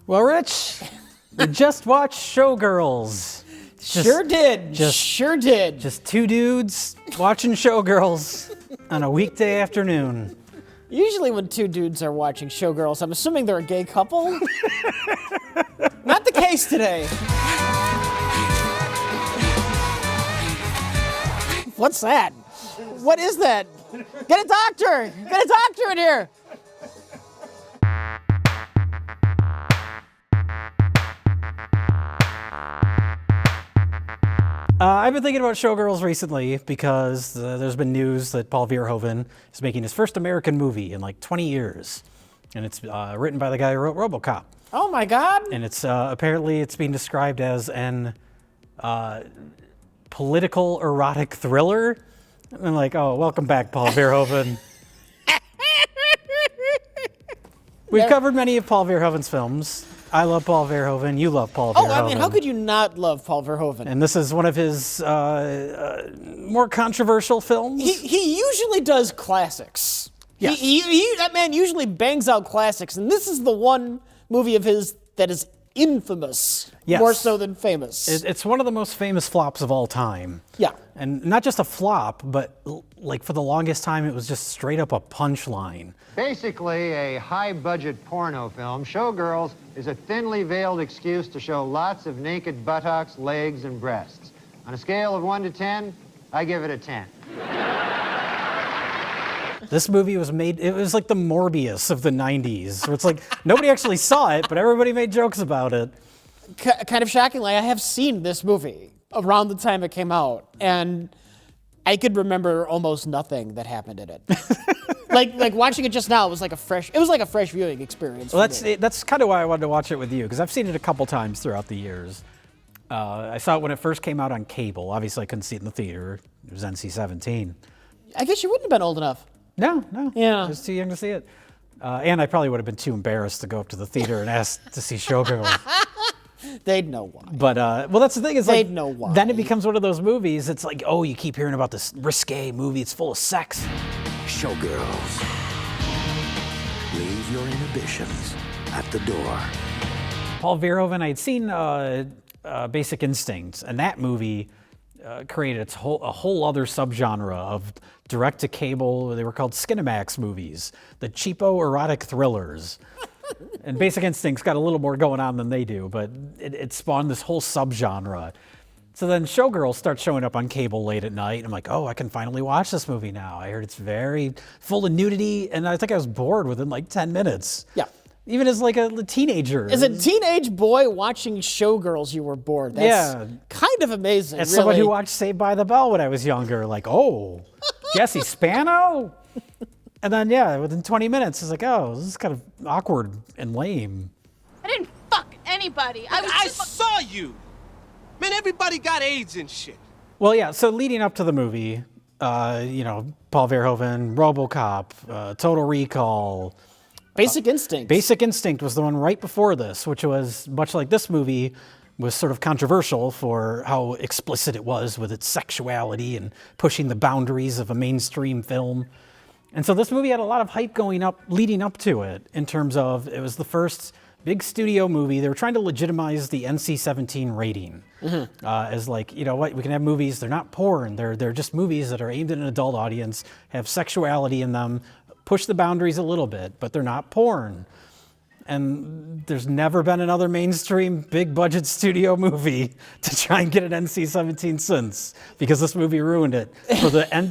Well, Rich, we just watched Showgirls. Sure did. Just two dudes watching Showgirls on a weekday afternoon. Usually when two dudes are watching Showgirls, I'm assuming they're a gay couple. Not the case today. What's that? What is that? Get a doctor! Get a doctor in here! I've been thinking about Showgirls recently because there's been news that Paul Verhoeven is making his first American movie in like 20 years. And it's written by the guy who wrote RoboCop. Oh my God! And it's apparently it's being described as an political erotic thriller. And I'm like, oh, welcome back, Paul Verhoeven. We've covered many of Paul Verhoeven's films. I love Paul Verhoeven. You love Paul Verhoeven. Oh, I mean, how could you not love Paul Verhoeven? And this is one of his more controversial films. He usually does classics. Yes. That man usually bangs out classics, and this is the one movie of his that is infamous, Yes. more so than famous. It's one of the most famous flops of all time. Yeah. And not just a flop, but like for the longest time, it was just straight up a punchline. Basically, a high-budget porno film, Showgirls is a thinly veiled excuse to show lots of naked buttocks, legs, and breasts. On a scale of 1 to 10, I give it a 10. This movie was made, it was like the Morbius of the 90s. Where it's like, nobody actually saw it, but everybody made jokes about it. Kind of shockingly, I have seen this movie around the time it came out, and I could remember almost nothing that happened in it. like watching it just now, it was like a fresh viewing experience. Well, that's kind of why I wanted to watch it with you, because I've seen it a couple times throughout the years. I saw it when it first came out on cable. Obviously, I couldn't see it in the theater. It was NC-17. I guess you wouldn't have been old enough. No. Yeah. I was too young to see it. And I probably would have been too embarrassed to go up to the theater and ask to see Showgirls. They'd know why. But, well, that's the thing. Is They'd know why. Then it becomes one of those movies. It's like, oh, you keep hearing about this risque movie. It's full of sex. Showgirls. Leave your inhibitions at the door. Paul Verhoeven, I had seen Basic Instinct, and that movie created a whole other subgenre of direct-to-cable. They were called Skinemax movies, the cheapo erotic thrillers. And Basic Instinct's got a little more going on than they do, but it spawned this whole subgenre. So then Showgirls starts showing up on cable late at night, and I'm like, oh, I can finally watch this movie now. I heard it's very full of nudity, and I think I was bored within like 10 minutes. Yeah. Even as like a teenager. As a teenage boy watching Showgirls, you were bored. That's kind of amazing. As really. someone who watched Saved by the Bell when I was younger, like, oh, Jesse Spano? And then, within 20 minutes, it's like, oh, this is kind of awkward and lame. I didn't fuck anybody. I saw you. Man, everybody got AIDS and shit. Well, so leading up to the movie, Paul Verhoeven, RoboCop, Total Recall. Basic Instinct. Basic Instinct was the one right before this, which was, much like this movie, was sort of controversial for how explicit it was with its sexuality and pushing the boundaries of a mainstream film. And so this movie had a lot of hype leading up to it, in terms of it was the first big studio movie. They were trying to legitimize the NC-17 rating as like, you know what, we can have movies, they're not porn, they're just movies that are aimed at an adult audience, have sexuality in them, push the boundaries a little bit, but they're not porn. And there's never been another mainstream big budget studio movie to try and get an NC-17 since, because this movie ruined it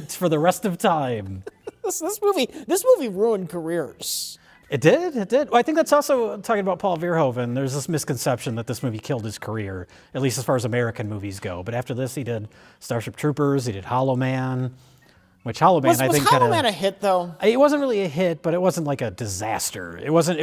for the rest of time. This movie ruined careers. It did. Well, I think that's also, talking about Paul Verhoeven, there's this misconception that this movie killed his career, at least as far as American movies go. But after this, he did Starship Troopers, he did Hollow Man, which Hollow Man, I think, was Hollow Man a hit, though? It wasn't really a hit, but it wasn't like a disaster. It wasn't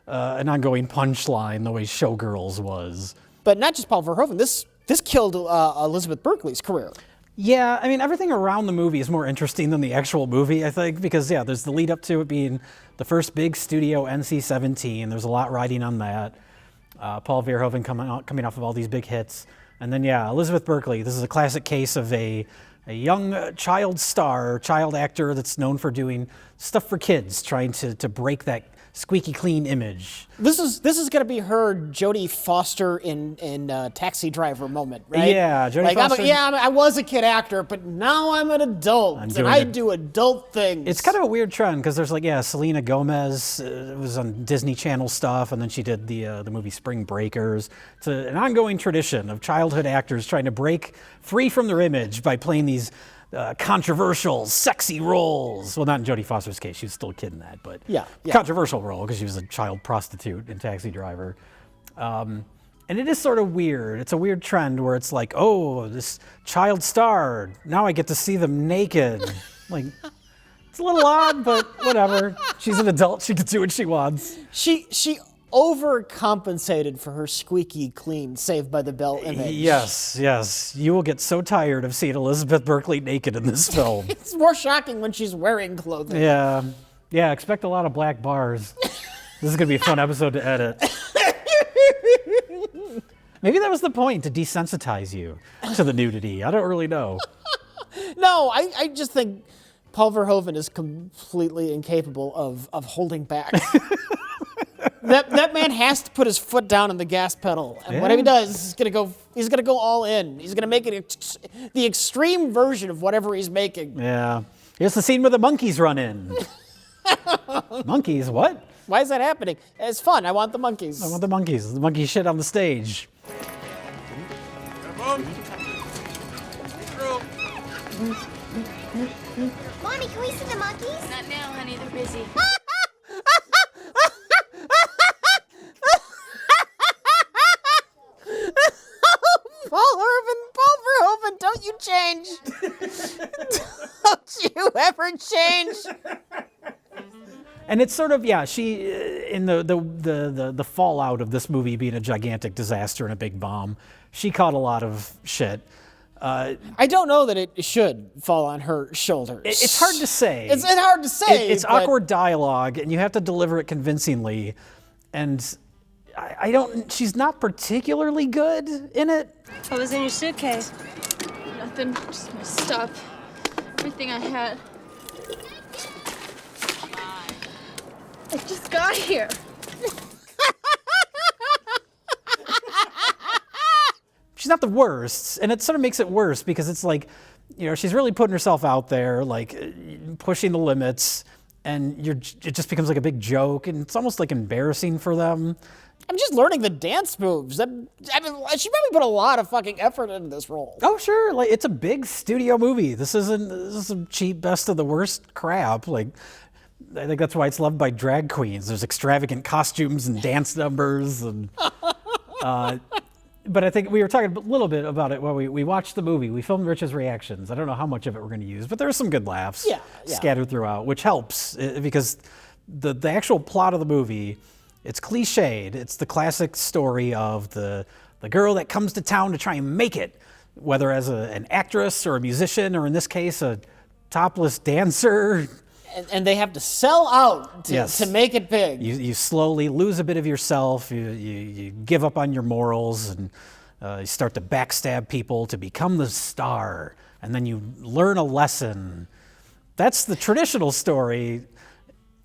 an ongoing punchline the way Showgirls was. But not just Paul Verhoeven. This killed Elizabeth Berkley's career. Yeah, I mean, everything around the movie is more interesting than the actual movie, I think, because, there's the lead up to it being the first big studio NC-17. There's a lot riding on that. Paul Verhoeven coming off of all these big hits. And then, Elizabeth Berkley. This is a classic case of a young child actor that's known for doing stuff for kids, trying to break that squeaky clean image. This is gonna be her Jodie Foster in Taxi Driver moment, right? Yeah, Jodie Foster. I was a kid actor, but now I'm an adult, and I do adult things. It's kind of a weird trend because there's Selena Gomez was on Disney Channel stuff, and then she did the movie Spring Breakers. It's an ongoing tradition of childhood actors trying to break free from their image by playing these controversial, sexy roles. Well, not in Jodie Foster's case; she was still a kid in that, but controversial role because she was a child prostitute in Taxi Driver. And it is sort of weird. It's a weird trend where it's like, oh, this child star, now I get to see them naked. Like, it's a little odd, but whatever. She's an adult. She can do what she wants. She overcompensated for her squeaky clean Saved by the Bell image. Yes. You will get so tired of seeing Elizabeth Berkley naked in this film. It's more shocking when she's wearing clothing. Yeah, expect a lot of black bars. This is going to be a fun episode to edit. Maybe that was the point, to desensitize you to the nudity. I don't really know. No, I just think Paul Verhoeven is completely incapable of holding back. That man has to put his foot down on the gas pedal, and whatever he does, he's gonna go all in. He's gonna make it the extreme version of whatever he's making. Yeah. Here's the scene where the monkeys run in. Monkeys? What? Why is that happening? It's fun. I want the monkeys. I want the monkeys. The monkey shit on the stage. Mommy, can we see the monkeys? Not now, honey. They're busy. Paul Verhoeven, don't you change. Don't you ever change. And it's sort of, she, in the fallout of this movie being a gigantic disaster and a big bomb, she caught a lot of shit. I don't know that it should fall on her shoulders. It's hard to say. It's hard to say. It's awkward dialogue, and you have to deliver it convincingly. And she's not particularly good in it. What was in your suitcase? Nothing. Just my stuff. Everything I had. I just got here. She's not the worst, and it sort of makes it worse because it's like, she's really putting herself out there, like pushing the limits, and it just becomes like a big joke, and it's almost like embarrassing for them. I'm just learning the dance moves. She probably put a lot of fucking effort into this role. Oh, sure. Like, it's a big studio movie. This is some cheap best of the worst crap. Like, I think that's why it's loved by drag queens. There's extravagant costumes and dance numbers. And, but I think we were talking a little bit about it while we watched the movie. We filmed Rich's reactions. I don't know how much of it we're going to use, but there were some good laughs scattered throughout, which helps because the actual plot of the movie, it's cliched. It's the classic story of the girl that comes to town to try and make it, whether as an actress or a musician, or in this case, a topless dancer. And they have to sell out to make it big. You slowly lose a bit of yourself. You give up on your morals, and you start to backstab people to become the star. And then you learn a lesson. That's the traditional story.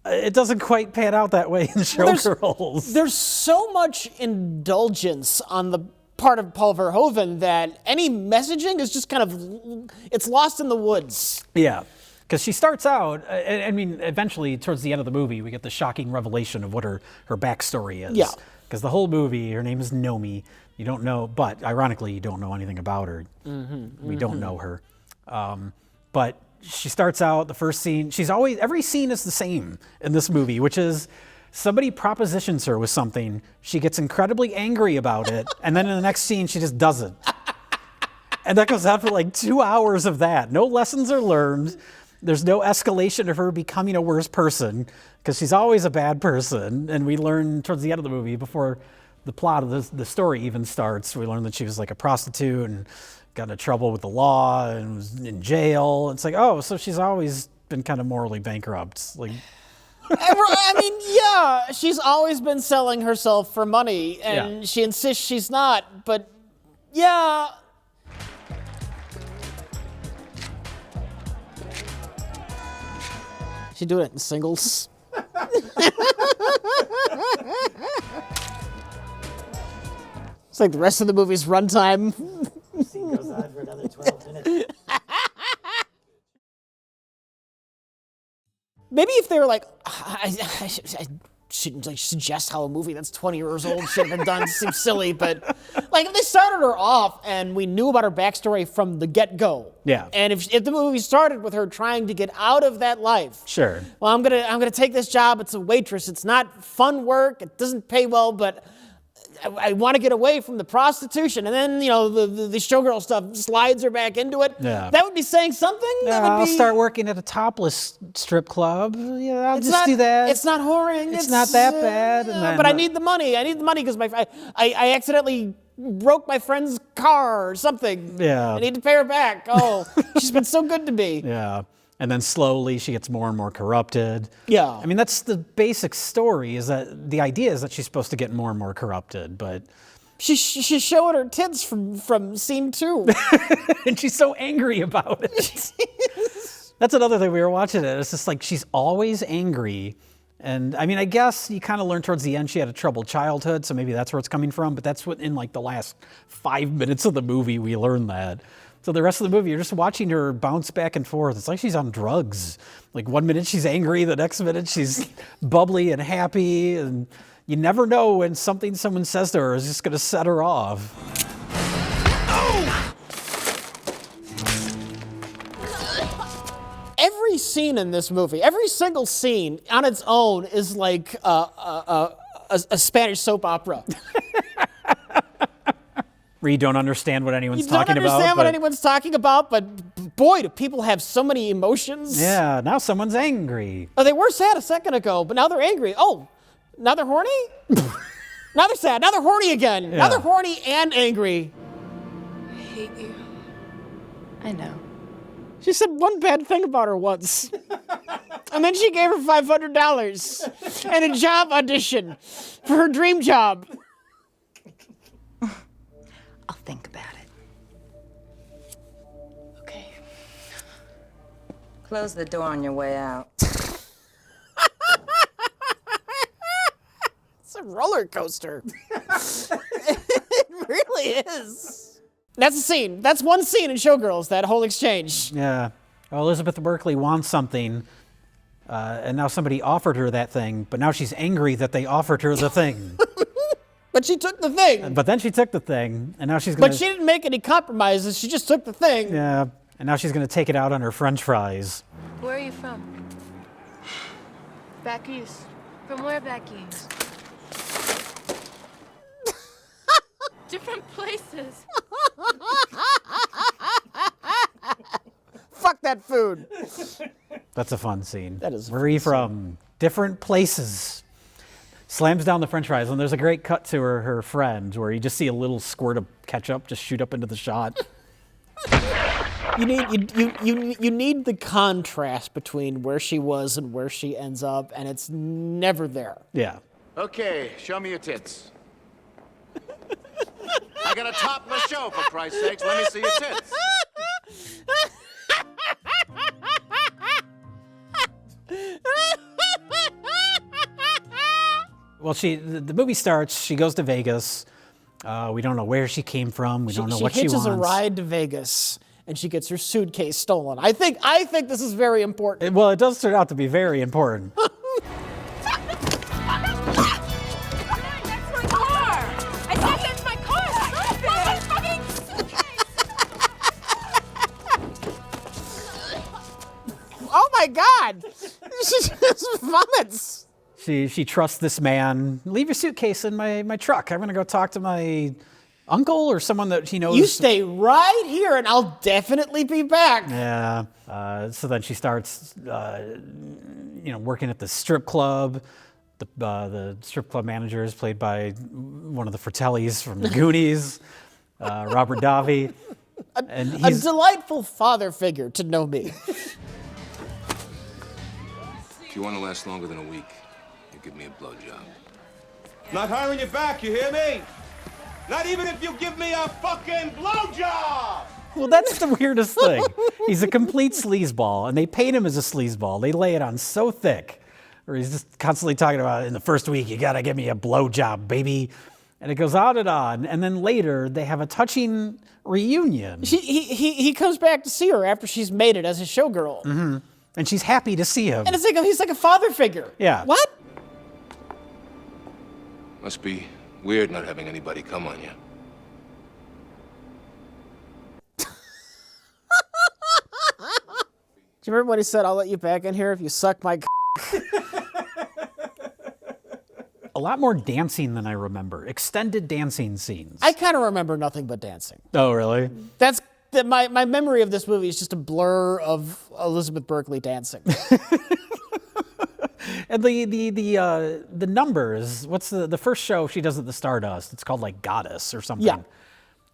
It doesn't quite pan out that way in Showgirls. There's so much indulgence on the part of Paul Verhoeven that any messaging is just kind of, it's lost in the woods. Yeah. Because she starts out, I mean, eventually, towards the end of the movie, we get the shocking revelation of what her backstory is. Yeah. Because the whole movie, her name is Nomi. You don't know, but ironically, you don't know anything about her. We don't know her. But she starts out, the first scene, every scene is the same in this movie, which is somebody propositions her with something, she gets incredibly angry about it, and then in the next scene, she just does it. And that goes on for like 2 hours of that. No lessons are learned. There's no escalation of her becoming a worse person, because she's always a bad person. And we learn towards the end of the movie, before the plot of the story even starts, we learn that she was like a prostitute and got into trouble with the law and was in jail. It's like, oh, so she's always been kind of morally bankrupt. Like, I mean, yeah, she's always been selling herself for money, and she insists she's not, but yeah. She doing it in singles. It's like the rest of the movie's runtime. Scene goes on for another 12 minutes. Maybe if they were like, I shouldn't like suggest how a movie that's 20 years old should have been done. Seems silly, but like if they started her off and we knew about her backstory from the get-go. Yeah. And if the movie started with her trying to get out of that life. Sure. Well, I'm gonna take this job. It's a waitress. It's not fun work. It doesn't pay well, but I want to get away from the prostitution. And then, the showgirl stuff slides her back into it. Yeah. That would be saying something. Yeah, I'll start working at a topless strip club. Yeah, I'll just do that. It's not whoring. It's not that bad. And then, but I need the money. I need the money because I accidentally broke my friend's car or something. Yeah. I need to pay her back. Oh, she's been so good to me. Yeah. And then slowly she gets more and more corrupted. Yeah. I mean, that's the basic story, is that the idea is that she's supposed to get more and more corrupted, but... She's showing her tits from scene 2. And she's so angry about it. That's another thing we were watching it. It's just like she's always angry. And I mean, I guess you kind of learn towards the end she had a troubled childhood, so maybe that's where it's coming from. But that's what in like the last 5 minutes of the movie we learn that. So the rest of the movie, you're just watching her bounce back and forth. It's like she's on drugs. Like 1 minute she's angry, the next minute she's bubbly and happy. And you never know when something someone says to her is just going to set her off. Every scene in this movie, every single scene on its own is like a Spanish soap opera. Where you don't understand what anyone's talking about. You don't understand what anyone's talking about, but boy, do people have so many emotions. Yeah, now someone's angry. Oh, they were sad a second ago, but now they're angry. Oh, now they're horny? Now they're sad. Now they're horny again. Yeah. Now they're horny and angry. I hate you. I know. She said one bad thing about her once. And then she gave her $500 and a job audition for her dream job. I'll think about it. Okay. Close the door on your way out. It's a roller coaster. It really is. That's a scene. That's one scene in Showgirls, that whole exchange. Yeah. Well, Elizabeth Berkley wants something, and now somebody offered her that thing, but now she's angry that they offered her the thing. But she took the thing. But then she took the thing, and now she's going to... But she didn't make any compromises. She just took the thing. Yeah, and now she's going to take it out on her french fries. Where are you from? Back east. From where back east? Different places. Fuck that food. That's a fun scene. That is a Where are you from? Different places. Slams down the french fries, and there's a great cut to her friend where you just see a little squirt of ketchup just shoot up into the shot. You need the contrast between where she was and where she ends up, and it's never there. Yeah. Okay, show me your tits. I got a topless show, for Christ's sakes. Let me see your tits. Well, the movie starts, she goes to Vegas. We don't know where she came from. We don't know what she wants. She hitches a ride to Vegas, and she gets her suitcase stolen. I think this is very important. Well, it does turn out to be very important. That's my car! I said that's my car! Stop it! My fucking suitcase! Oh my God! She just vomits. She trusts this man. Leave your suitcase in my truck. I'm going to go talk to my uncle or someone that he knows. You stay right here, and I'll definitely be back. Yeah. So then she starts, working at the strip club. The strip club manager is played by one of the Fratellis from the Goonies, Robert Davi. And A delightful father figure to know me. If you want to last longer than a week, you give me a blowjob. Not hiring you back, you hear me? Not even if you give me a fucking blowjob! Well, that's the weirdest thing. He's a complete sleazeball, and they paint him as a sleazeball. They lay it on so thick. where he's just constantly talking about in the first week, you gotta give me a blowjob, baby. And it goes on. And then later they have a touching reunion. He comes back to see her after she's made it as a showgirl. Mm-hmm. And she's happy to see him. And it's like he's like a father figure. Yeah. What? Must be weird not having anybody come on you. Do you remember when he said, I'll let you back in here if you suck my A lot more dancing than I remember. Extended dancing scenes. I kind of remember nothing but dancing. Oh, really? My memory of this movie is just a blur of Elizabeth Berkley dancing. And the numbers, what's the first show she does at the Stardust? It's called like Goddess or something. Yeah.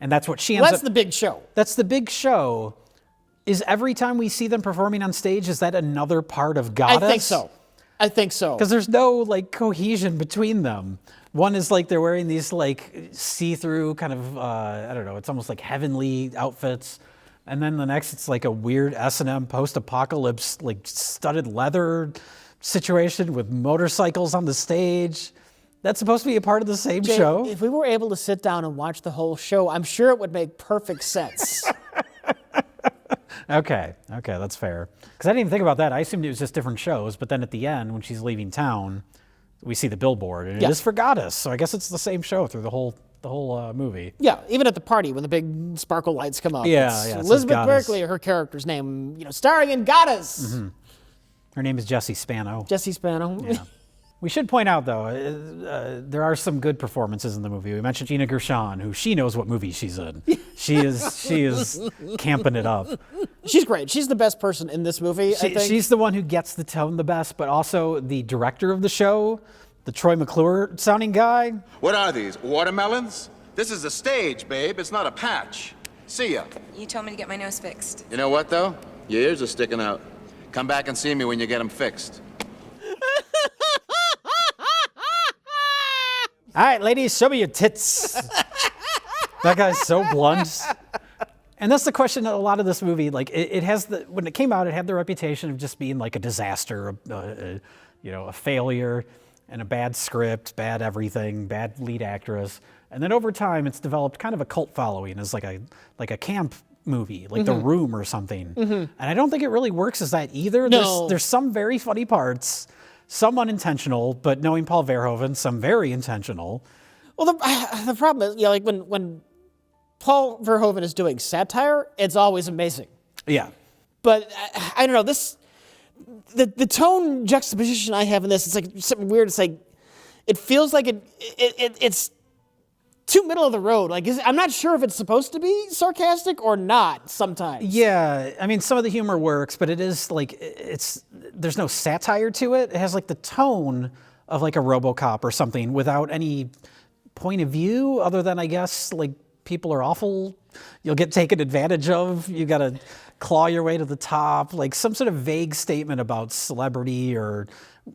And that's what she Well, ends that's up... the big show. That's the big show. Is every time we see them performing on stage, is that another part of Goddess? I think so. Because there's no like cohesion between them. One is like they're wearing these like see-through kind of, I don't know, it's almost like heavenly outfits. And then the next, it's like a weird S&M post-apocalypse, like studded leather situation with motorcycles on the stage. That's supposed to be a part of the same Jay, show? If we were able to sit down and watch the whole show, I'm sure it would make perfect sense. Okay, that's fair. Because I didn't even think about that. I assumed it was just different shows, but then at the end, when she's leaving town, we see the billboard, and it is for Goddess. So I guess it's the same show through the whole movie. Yeah, even at the party when the big sparkle lights come up. Yeah, it's it says Elizabeth Goddess. Berkley, her character's name, starring in Goddess. Mm-hmm. Her name is Jessie Spano. Jessie Spano. Yeah. We should point out, though, there are some good performances in the movie. We mentioned Gina Gershon, who she knows what movie she's in. She is camping it up. She's great. She's the best person in this movie, I think. She's the one who gets the tone the best, but also the director of the show, the Troy McClure sounding guy. What are these, watermelons? This is a stage, babe. It's not a patch. See ya. You told me to get my nose fixed. You know what, though? Your ears are sticking out. Come back and see me when you get them fixed. All right, ladies, show me your tits. That guy's so blunt. And that's the question of a lot of this movie. Like, it has when it came out, it had the reputation of just being like a disaster, a failure, and a bad script, bad everything, bad lead actress. And then over time, it's developed kind of a cult following as like a camp movie, like The Room or something. Mm-hmm. And I don't think it really works as that either. No. There's some very funny parts, some unintentional, but knowing Paul Verhoeven, some very intentional. Well, the problem is, like when Paul Verhoeven is doing satire, it's always amazing. Yeah. But I don't know, the tone juxtaposition I have in this, it's like something weird. It's like, it feels like it's too middle of the road. Like, I'm not sure if it's supposed to be sarcastic or not sometimes. Yeah, I mean, some of the humor works, but it is like, there's no satire to it. It has like the tone of like a RoboCop or something without any point of view other than, I guess, like, people are awful, you'll get taken advantage of, you gotta claw your way to the top, like some sort of vague statement about celebrity or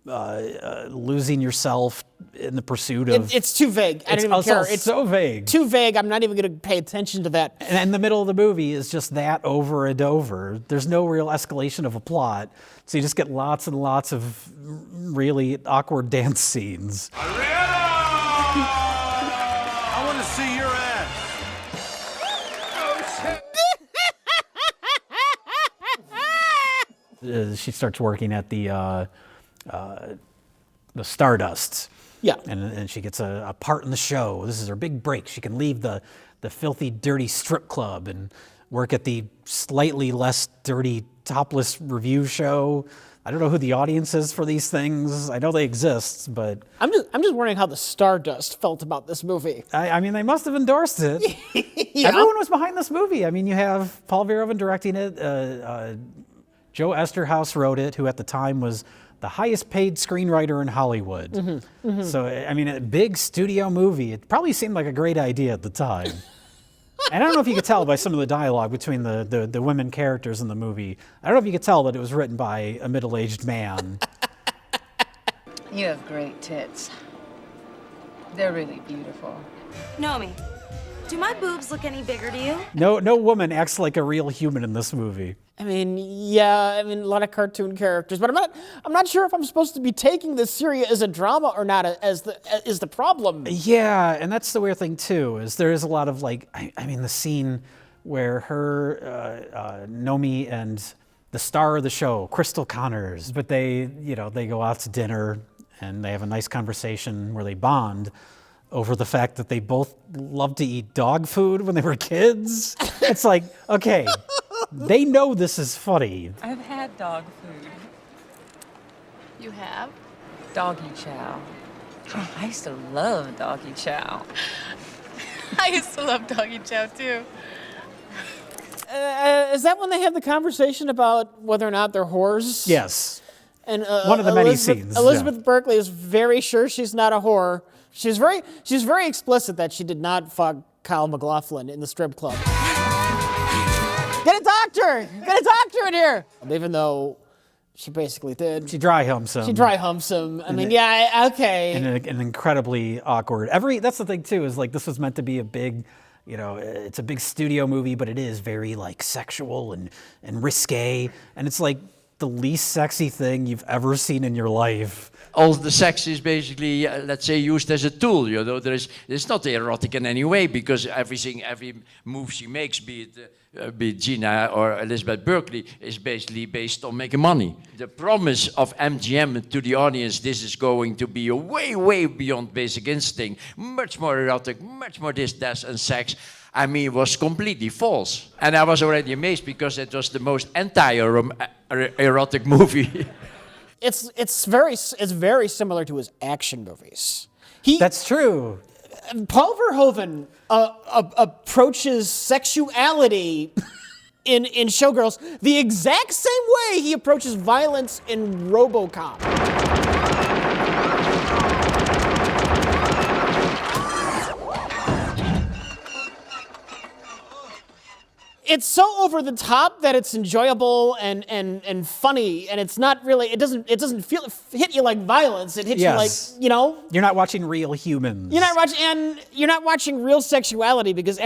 losing yourself in the pursuit of... It's too vague. I don't even care. It's so vague. Too vague, I'm not even gonna pay attention to that. And in the middle of the movie is just that over and over. There's no real escalation of a plot, so you just get lots and lots of really awkward dance scenes. I want to see your ass. She starts working at the Stardust. Yeah. And she gets a part in the show. This is her big break. She can leave the filthy, dirty strip club and work at the slightly less dirty topless review show. I don't know who the audience is for these things. I know they exist, but... I'm just wondering how the Stardust felt about this movie. I mean, they must have endorsed it. Yeah. Everyone was behind this movie. I mean, you have Paul Verhoeven directing it. Joe Esterhaus wrote it, who at the time was the highest paid screenwriter in Hollywood. Mm-hmm, mm-hmm. So, I mean, a big studio movie. It probably seemed like a great idea at the time. And I don't know if you could tell by some of the dialogue between the women characters in the movie. I don't know if you could tell that it was written by a middle-aged man. You have great tits. They're really beautiful. Naomi, do my boobs look any bigger to you? No woman acts like a real human in this movie. I mean, yeah, a lot of cartoon characters, but I'm not sure if I'm supposed to be taking this serious as a drama or not. Is the problem? Yeah, and that's the weird thing too. Is there is a lot of like, I mean, the scene where her, Nomi, and the star of the show, Crystal Connors, but they go out to dinner and they have a nice conversation where they bond over the fact that they both loved to eat dog food when they were kids. It's like, okay, they know this is funny. I've had dog food. You have? Doggy chow. Oh, I used to love doggy chow. I used to love doggy chow too. Is that when they have the conversation about whether or not they're whores? Yes. And one of the many scenes. Elizabeth Berkley is very sure she's not a whore. She's very explicit that she did not fuck Kyle MacLachlan in the strip club. Get a doctor! Get a doctor in here! Even though she basically did. She dry humps him. She dry humps him. I mean, yeah, okay. And an incredibly awkward. That's the thing too, is like this was meant to be a big, it's a big studio movie, but it is very like sexual and risque. And it's like the least sexy thing you've ever seen in your life. All the sex is basically, let's say, used as a tool. It's not erotic in any way because every move she makes, be it Gina or Elizabeth Berkley, is basically based on making money. The promise of MGM to the audience, this is going to be a way, way beyond Basic Instinct, much more erotic, much more this, that, and sex. I mean, was completely false. And I was already amazed because it was the most anti-erotic movie. It's very similar to his action movies. That's true. Paul Verhoeven approaches sexuality in Showgirls the exact same way he approaches violence in RoboCop. It's so over the top that it's enjoyable and funny, and it's not really. It doesn't hit you like violence. It hits you like You're not watching real humans. You're not watching real sexuality because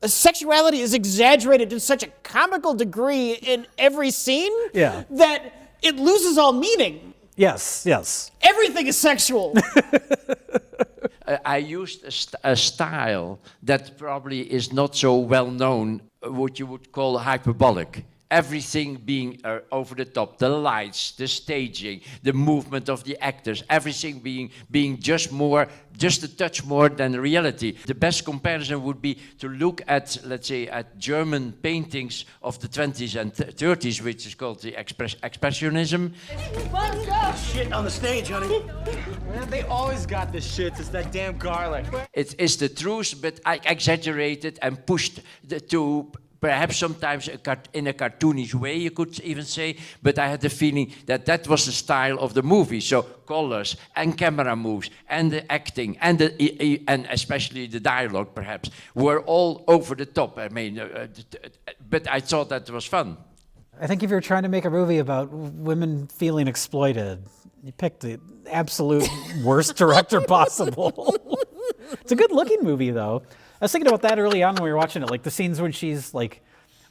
sexuality is exaggerated to such a comical degree in every scene that it loses all meaning. Yes. Everything is sexual. I used a style that probably is not so well known, what you would call hyperbolic. Everything being over the top, the lights, the staging, the movement of the actors, everything being just a touch more than reality. The best comparison would be to look at, let's say, at German paintings of the 20s and 30s, which is called the Expressionism. Shit on the stage, honey. Man, they always got this shit. It's that damn garlic. It is the truth, but I exaggerated and pushed to perhaps sometimes in a cartoonish way, you could even say, but I had the feeling that was the style of the movie. So colors and camera moves and the acting and especially the dialogue, perhaps, were all over the top. I mean, but I thought that was fun. I think if you're trying to make a movie about women feeling exploited, you picked the absolute worst director possible. It's a good-looking movie, though. I was thinking about that early on when we were watching it, like the scenes when she's like,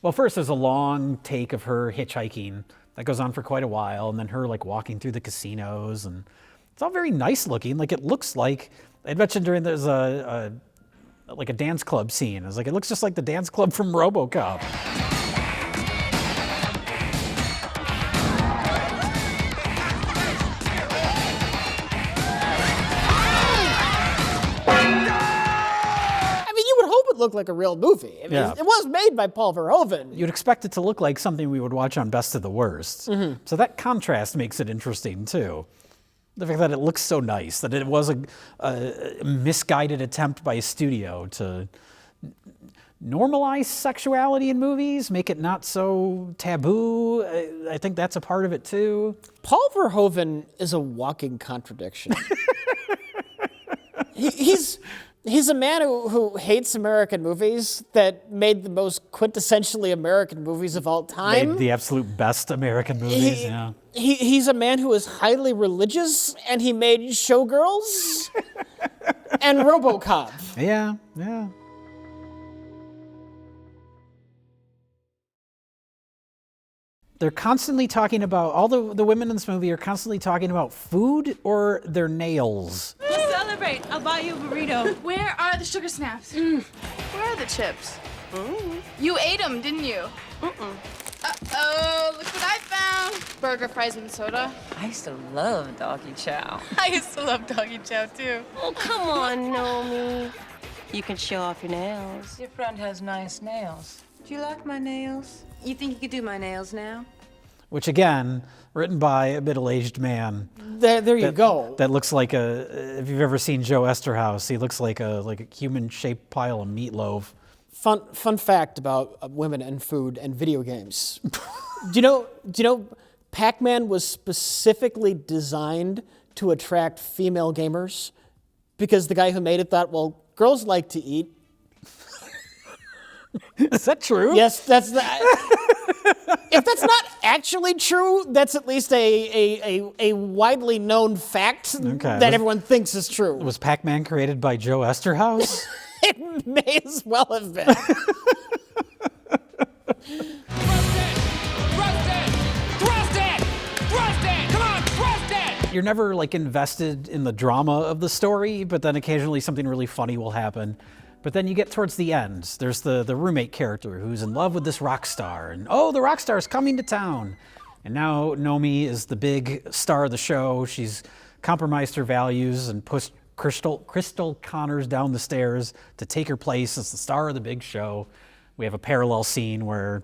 well, first there's a long take of her hitchhiking that goes on for quite a while, and then her like walking through the casinos, and it's all very nice looking. Like it looks like, I mentioned during there's a dance club scene. I was like, it looks just like the dance club from RoboCop. Look like a real movie. I mean, it was made by Paul Verhoeven. You'd expect it to look like something we would watch on Best of the Worst. Mm-hmm. So that contrast makes it interesting too. The fact that it looks so nice, that it was a misguided attempt by a studio to normalize sexuality in movies, make it not so taboo. I think that's a part of it too. Paul Verhoeven is a walking contradiction. He's a man who hates American movies that made the most quintessentially American movies of all time. Made the absolute best American movies, He's a man who is highly religious, and he made Showgirls. and RoboCop. Yeah. They're constantly talking about, all the women in this movie are constantly talking about food or their nails. To celebrate, I'll buy you a burrito. Where are the sugar snaps? Where are the chips? You ate them, didn't you? Uh-oh, look what I found. Burger, fries, and soda. I used to love doggy chow. I used to love doggy chow, too. Oh, come on, Nomi. You can show off your nails. Your friend has nice nails. Do you like my nails? You think you could do my nails now? Which, again, written by a middle-aged man. There you go. That looks like if you've ever seen Joe Esterhaus, he looks like a human-shaped pile of meatloaf. Fun fact about women and food and video games. Do you know Pac-Man was specifically designed to attract female gamers because the guy who made it thought, well, girls like to eat. Is that true? Yes, that's the. If that's not actually true, that's at least a widely known fact that everyone thinks is true. Was Pac-Man created by Joe Esterhaus? It may as well have been. You're never invested in the drama of the story, but then occasionally something really funny will happen. But then you get towards the end. There's the roommate character who's in love with this rock star, and the rock star is coming to town. And now Nomi is the big star of the show. She's compromised her values and pushed Crystal Connors down the stairs to take her place as the star of the big show. We have a parallel scene where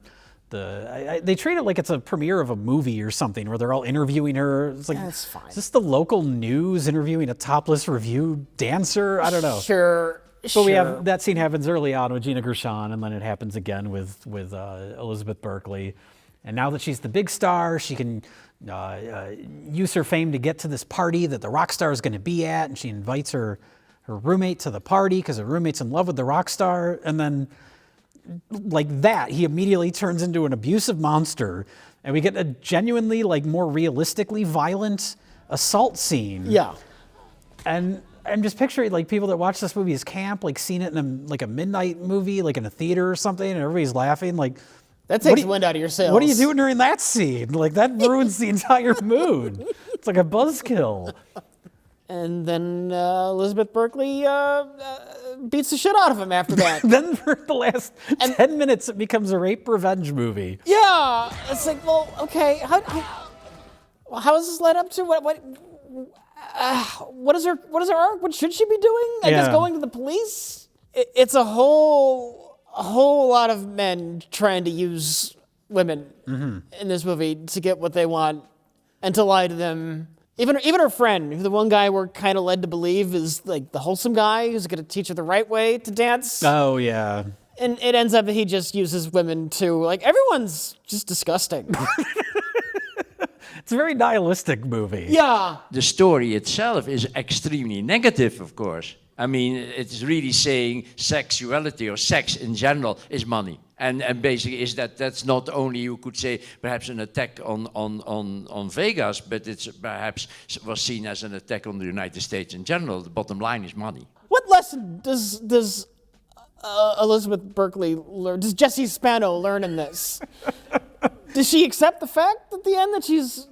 they treat it like it's a premiere of a movie or something, where they're all interviewing her. It's like, that's fine. Is this the local news interviewing a topless revue dancer? I don't know. Sure. But we have that scene happens early on with Gina Gershon, and then it happens again with Elizabeth Berkley. And now that she's the big star, she can use her fame to get to this party that the rock star is going to be at, and she invites her roommate to the party because her roommate's in love with the rock star. And then, like that, he immediately turns into an abusive monster, and we get a genuinely, more realistically violent assault scene. Yeah. And I'm just picturing people that watch this movie as camp, seeing it in a midnight movie, in a theater or something, and everybody's laughing. That takes wind out of your sails. What are you doing during that scene? That ruins the entire mood. It's like a buzzkill. And then Elizabeth Berkley beats the shit out of him after that. Then for the last 10 minutes, it becomes a rape revenge movie. Yeah, it's like, well, okay, how is this led up to what is her arc? What should she be doing? I guess going to the police. It's a whole lot of men trying to use women in this movie to get what they want and to lie to them. Even her friend, the one guy we're kind of led to believe is the wholesome guy who's going to teach her the right way to dance. Oh yeah. And it ends up that he just uses women to everyone's just disgusting. It's a very nihilistic movie. Yeah. The story itself is extremely negative, of course. I mean, it's really saying sexuality or sex in general is money. And basically is that's not only, you could say, perhaps an attack on Vegas, but it's perhaps was seen as an attack on the United States in general. The bottom line is money. What lesson does Elizabeth Berkley learn? Does Jessie Spano learn in this? Does she accept the fact at the end that she is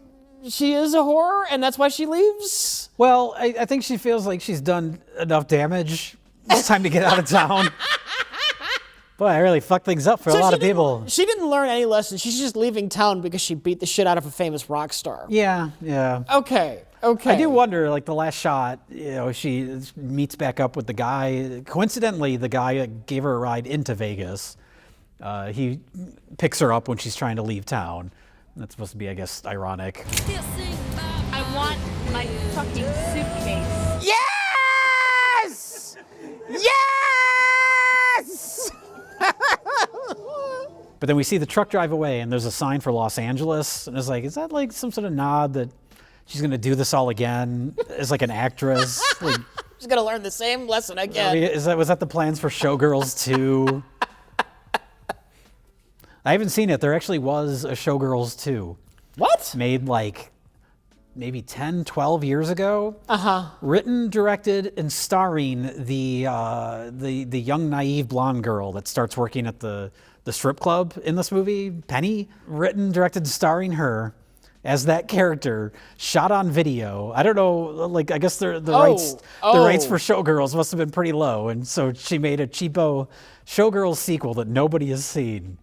a whore and that's why she leaves? Well, I think she feels like she's done enough damage. It's time to get out of town. Boy, I really fucked things up for a lot of people. She didn't learn any lessons. She's just leaving town because she beat the shit out of a famous rock star. Yeah. Okay. I do wonder, the last shot, she meets back up with the guy. Coincidentally, the guy gave her a ride into Vegas. He picks her up when she's trying to leave town. That's supposed to be, I guess, ironic. I want my fucking suitcase. Yes! Yes! But then we see the truck drive away, and there's a sign for Los Angeles. And it's is that some sort of nod that she's going to do this all again as an actress? She's going to learn the same lesson again. Was that the plans for Showgirls 2? I haven't seen it. There actually was a Showgirls 2. What? Made maybe 10, 12 years ago. Written, directed, and starring the young, naive blonde girl that starts working at the strip club in this movie, Penny. Written, directed, and starring her as that character, shot on video. I don't know, like, I guess the rights for Showgirls must have been pretty low, and so she made a cheapo Showgirls sequel that nobody has seen.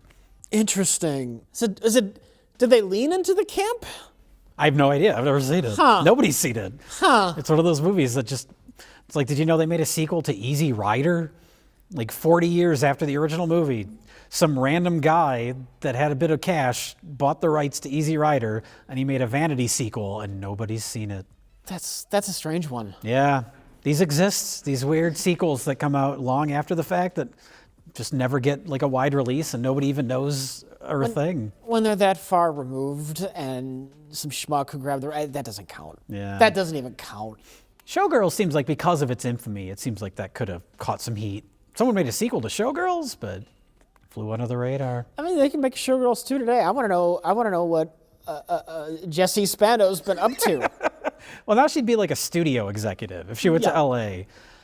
Interesting. Did they lean into the camp? I have no idea. I've never seen it. Nobody's seen it. It's one of those movies that just, it's like, did you know they made a sequel to Easy Rider? Like 40 years after the original movie. Some random guy that had a bit of cash bought the rights to Easy Rider, and he made a vanity sequel, and nobody's seen it. That's a strange one. Yeah. These exist, these weird sequels that come out long after the fact that just never get like a wide release and nobody even knows are a thing. When they're that far removed and some schmuck who grabbed the right, that doesn't count. Yeah. That doesn't even count. Showgirls seems like, because of its infamy, it seems like that could have caught some heat. Someone made a sequel to Showgirls, but flew under the radar. I mean, they can make Showgirls 2 today. I want to know what Jessie Spando's been up to. Well, now she'd be like a studio executive. If she went to LA,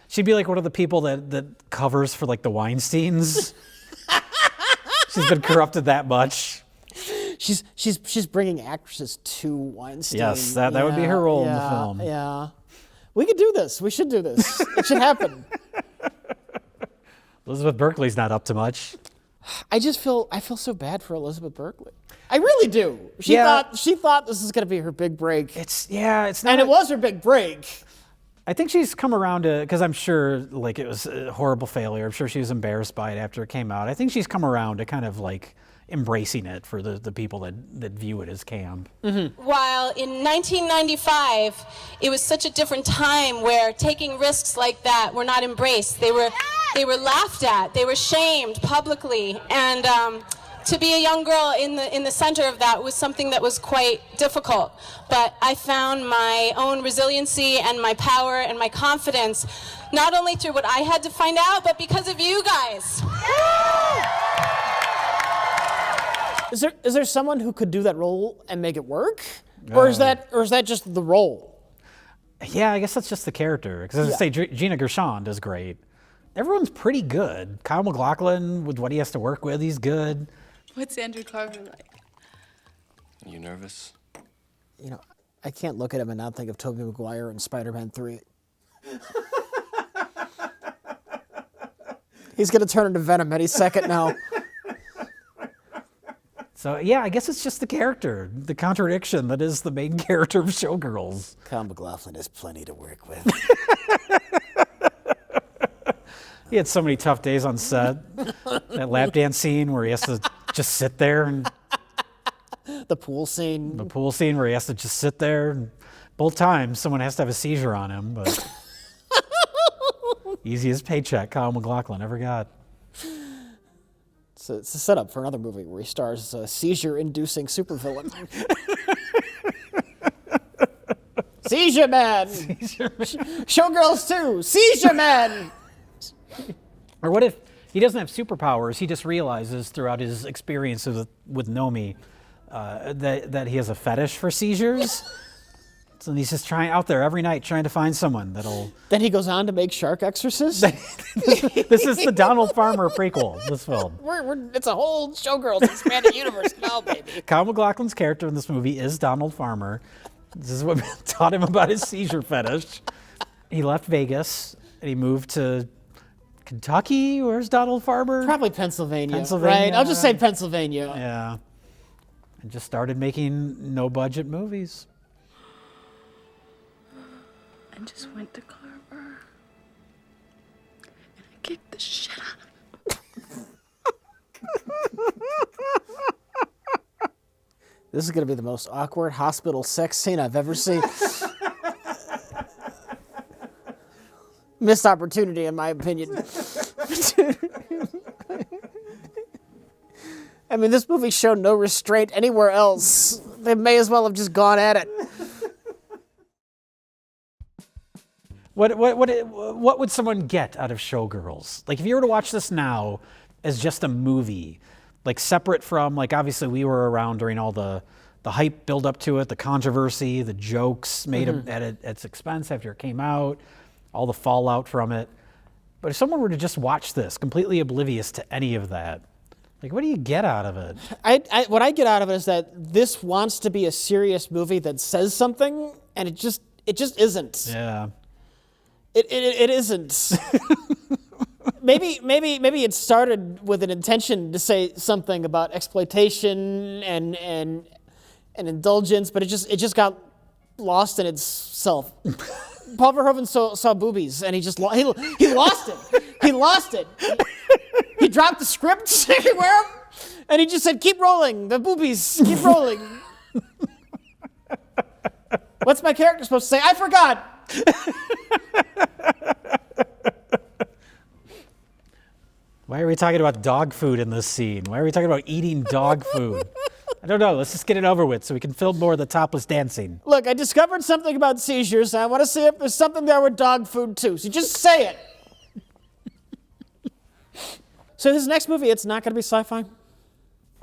she'd be like one of the people that covers for like the Weinsteins. She's been corrupted that much. She's bringing actresses to Weinstein. Yes, that would be her role in the film. Yeah. We could do this. We should do this. It should happen. Elizabeth Berkley's not up to much. I feel so bad for Elizabeth Berkley. I really do. She thought this was going to be her big break. It's not. And it was her big break. I think she's come around to, because I'm sure like it was a horrible failure. I'm sure she was embarrassed by it after it came out. I think she's come around to kind of like embracing it for the people that view it as camp. While in 1995, it was such a different time where taking risks like that were not embraced. They were laughed at. They were shamed publicly. And to be a young girl in the center of that was something that was quite difficult. But I found my own resiliency and my power and my confidence, not only through what I had to find out, but because of you guys. Is there someone who could do that role and make it work? Or is that just the role? Yeah, I guess that's just the character. Because as I say, Gina Gershon does great. Everyone's pretty good. Kyle MacLachlan, with what he has to work with, he's good. What's Andrew Carver like? Are you nervous? You know, I can't look at him and not think of Tobey Maguire in Spider-Man 3. He's going to turn into Venom any second now. So, yeah, I guess it's just the character, the contradiction that is the main character of Showgirls. Kyle MacLachlan has plenty to work with. He had so many tough days on set. That lap dance scene where he has to just sit there. And the pool scene. The pool scene where he has to just sit there. And both times, someone has to have a seizure on him. But easiest paycheck Kyle MacLachlan ever got. So it's a setup for another movie where he stars as a seizure-inducing supervillain. Seizure Man! Showgirls 2! Seizure Man! Or what if he doesn't have superpowers, he just realizes throughout his experiences with Nomi that he has a fetish for seizures? So he's just out there every night trying to find someone that'll... Then he goes on to make Shark Exorcist? This is the Donald Farmer prequel, this film. It's a whole Showgirls expanded universe now, baby. Kyle MacLachlan's character in this movie is Donald Farmer. This is what taught him about his seizure fetish. He left Vegas and he moved to Kentucky. Where's Donald Farmer? Probably Pennsylvania. Pennsylvania. Right? I'll just say Pennsylvania. Yeah. And just started making no-budget movies. I just went to Carver. And I kicked the shit out of him. This is going to be the most awkward hospital sex scene I've ever seen. Missed opportunity, in my opinion. I mean, this movie showed no restraint anywhere else. They may as well have just gone at it. What would someone get out of Showgirls? Like, if you were to watch this now as just a movie, like separate from, like, obviously we were around during all the the hype build up to it, the controversy, the jokes made at its expense after it came out, all the fallout from it. But if someone were to just watch this, completely oblivious to any of that, like, what do you get out of it? What I get out of it is that this wants to be a serious movie that says something, and it just isn't. Yeah. It isn't. Maybe it started with an intention to say something about exploitation and indulgence, but it just got lost in itself. Paul Verhoeven saw boobies, and he lost it. He lost it. He dropped the script everywhere, and he just said, "Keep rolling, the boobies, keep rolling." What's my character supposed to say? I forgot. Why are we talking about dog food in this scene? Why are we talking about eating dog food? I don't know. Let's just get it over with so we can film more of the topless dancing. Look, I discovered something about seizures, and I want to see if there's something there with dog food, too. So just say it. So his next movie, it's not going to be sci-fi?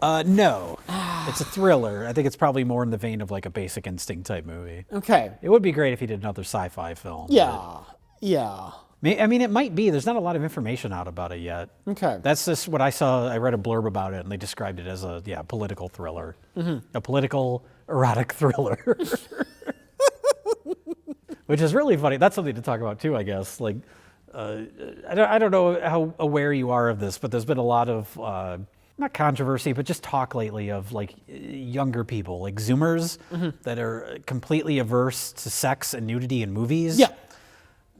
No. It's a thriller. I think it's probably more in the vein of like a Basic Instinct type movie. Okay. It would be great if he did another sci-fi film. Yeah. Yeah. I mean, it might be. There's not a lot of information out about it yet. Okay. That's just what I saw. I read a blurb about it, and they described it as a political thriller. A political erotic thriller. Which is really funny. That's something to talk about too, I guess. Like, I don't know how aware you are of this, but there's been a lot of not controversy, but just talk lately of like younger people, like Zoomers, that are completely averse to sex and nudity in movies. Yeah.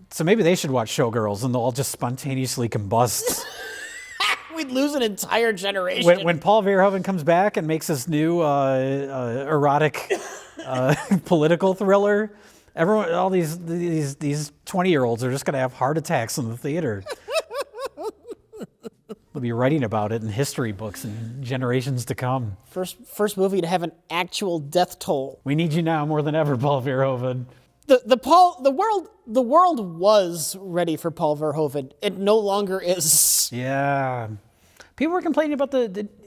So maybe they should watch Showgirls, and they'll all just spontaneously combust. We'd lose an entire generation. When Paul Verhoeven comes back and makes this new erotic political thriller, everyone, all these 20-year-olds are just going to have heart attacks in the theater. They'll be writing about it in history books in generations to come. First movie to have an actual death toll. We need you now more than ever, Paul Verhoeven. The world was ready for Paul Verhoeven. It no longer is. Yeah. People were complaining about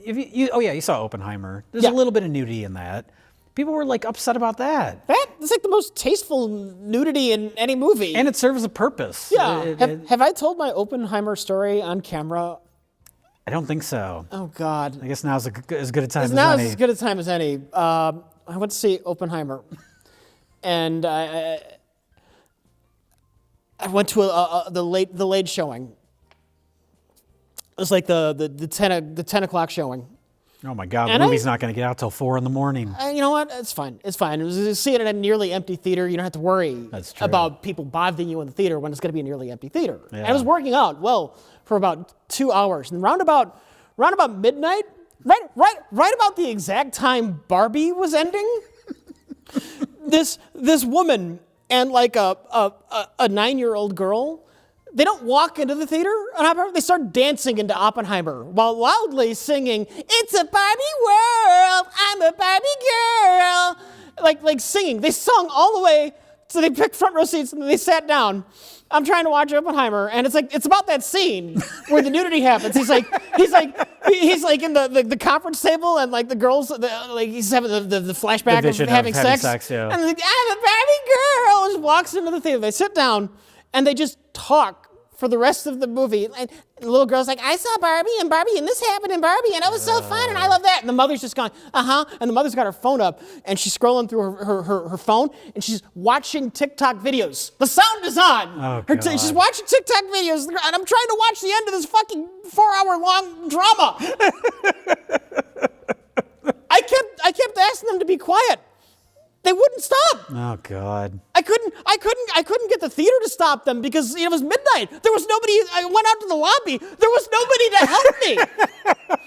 you saw Oppenheimer. There's a little bit of nudity in that. People were like upset about that. That's like the most tasteful nudity in any movie. And it serves a purpose. Yeah. Have I told my Oppenheimer story on camera? I don't think so. Oh, God. I guess now's as good a time as Now any. is as good a time as any. I went to see Oppenheimer. And I went to the late showing. It was like the 10 o'clock showing. Oh my God, the movie's not going to get out till 4 a.m. You know what? It's fine. It's fine. It was seeing it in a nearly empty theater. You don't have to worry about people bothering you in the theater when it's going to be a nearly empty theater. Yeah. And I was working out for about 2 hours. And round about midnight, right about the exact time Barbie was ending, this woman and like a 9-year-old girl, they don't walk into the theater, they start dancing into Oppenheimer while loudly singing, "It's a Barbie world, I'm a Barbie girl." Like singing. They sung all the way, so they picked front row seats and they sat down. I'm trying to watch Oppenheimer, and it's about that scene where the nudity happens. He's like in the conference table, and like the girls, he's having the flashback of having sex. Yeah. And like, "I'm a Barbie girl," just walks into the theater. They sit down, and they just talk for the rest of the movie. And the little girl's like, "I saw Barbie, and this happened in Barbie, and it was so fun, and I love that." And the mother's just going, and the mother's got her phone up, and she's scrolling through her phone, and she's watching TikTok videos. The sound is on. Oh, She's watching TikTok videos, and I'm trying to watch the end of this fucking 4-hour-long drama. I kept asking them to be quiet. They wouldn't stop. Oh God. I couldn't get the theater to stop them because it was midnight. There was nobody. I went out to the lobby. There was nobody to help me.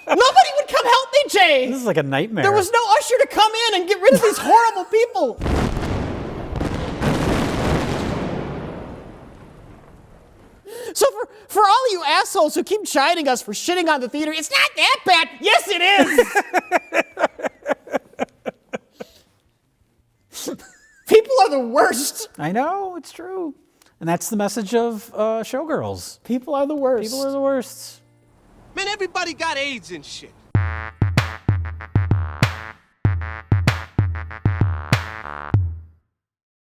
Nobody would come help me, Jay. This is like a nightmare. There was no usher to come in and get rid of these horrible people. So for all you assholes who keep chiding us for shitting on the theater, it's not that bad. Yes, it is. People are the worst. I know, it's true. And that's the message of Showgirls. People are the worst. People are the worst. Man, everybody got AIDS and shit.